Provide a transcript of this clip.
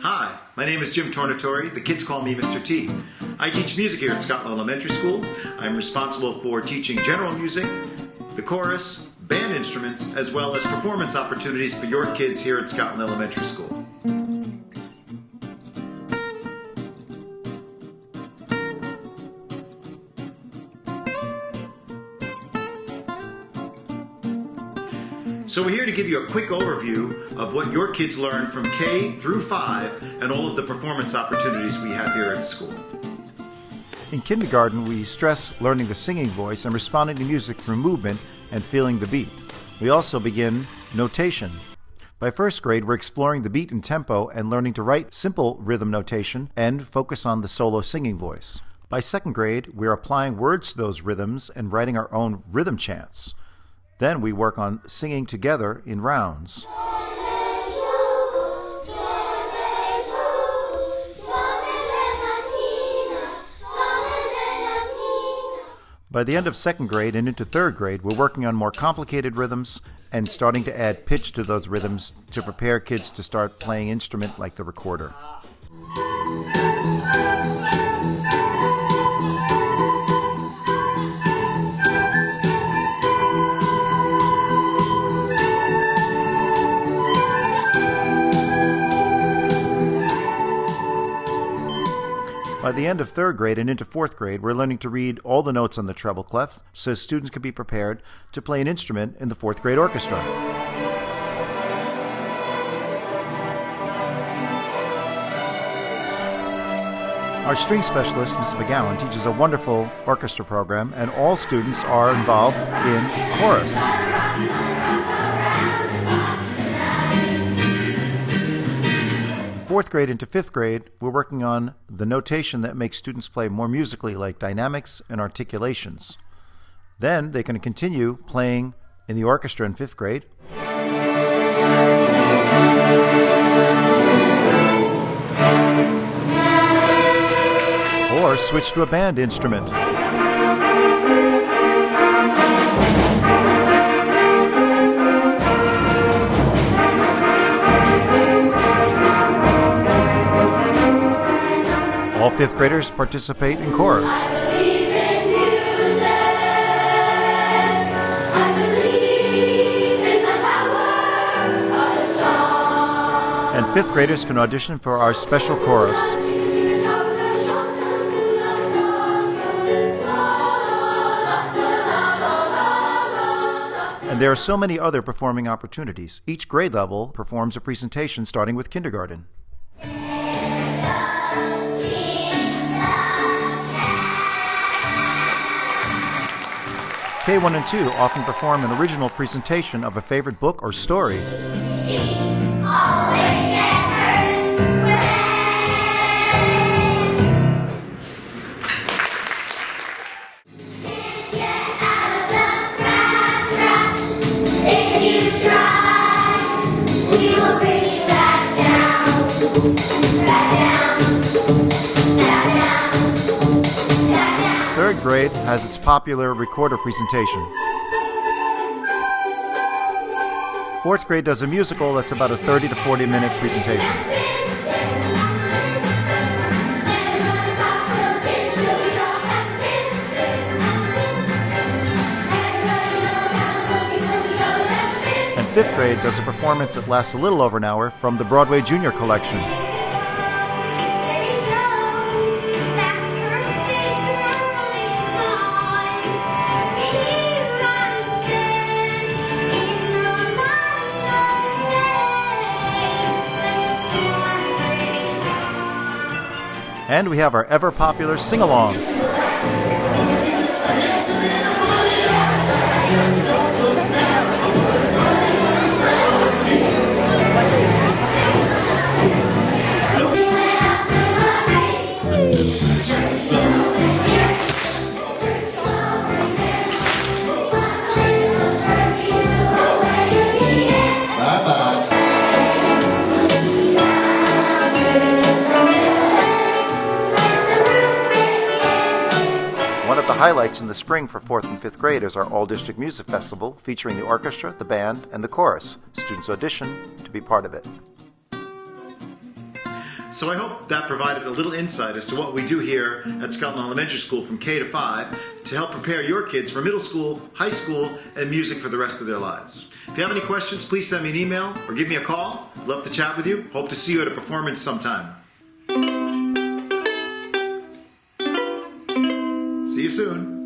Hi, my name is Jim Tornatore. The kids call me Mr. T. I teach music here at Scotland Elementary School. I'm responsible for teaching general music, the chorus, band instruments, as well as performance opportunities for your kids here at Scotland Elementary School. So we're here to give you a quick overview of what your kids learn from K through 5 and all of the performance opportunities we have here at school. In kindergarten, we stress learning the singing voice and responding to music through movement and feeling the beat. We also begin notation. By first grade, we're exploring the beat and tempo and learning to write simple rhythm notation and focus on the solo singing voice. By second grade, we're applying words to those rhythms and writing our own rhythm chants. Then we work on singing together in rounds. By the end of second grade and into third grade, we're working on more complicated rhythms and starting to add pitch to those rhythms to prepare kids to start playing an instrument like the recorder. By the end of third grade and into fourth grade, we're learning to read all the notes on the treble clef so students can be prepared to play an instrument in the fourth grade orchestra. Our string specialist, Mrs. McGowan, teaches a wonderful orchestra program, and all students are involved in chorus. Fourth grade into fifth grade, we're working on the notation that makes students play more musically, like dynamics and articulations. Then they can continue playing in the orchestra in fifth grade. Or switch to a band instrument. All fifth graders participate in chorus. And fifth graders can audition for our special chorus. And there are so many other performing opportunities. Each grade level performs a presentation starting with kindergarten. K1 and 2 often perform an original presentation of a favorite book or story. Third grade has its popular recorder presentation. Fourth grade does a musical that's about a 30 to 40 minute presentation. And fifth grade does a performance that lasts a little over an hour from the Broadway Junior Collection. And we have our ever-popular sing-alongs. One of the highlights in the spring for 4th and 5th grade is our All-District Music Festival, featuring the orchestra, the band, and the chorus. Students audition to be part of it. So I hope that provided a little insight as to what we do here at Scotland Elementary School from K to 5 to help prepare your kids for middle school, high school, and music for the rest of their lives. If you have any questions, please send me an email or give me a call. I'd love to chat with you. Hope to see you at a performance sometime. See you soon.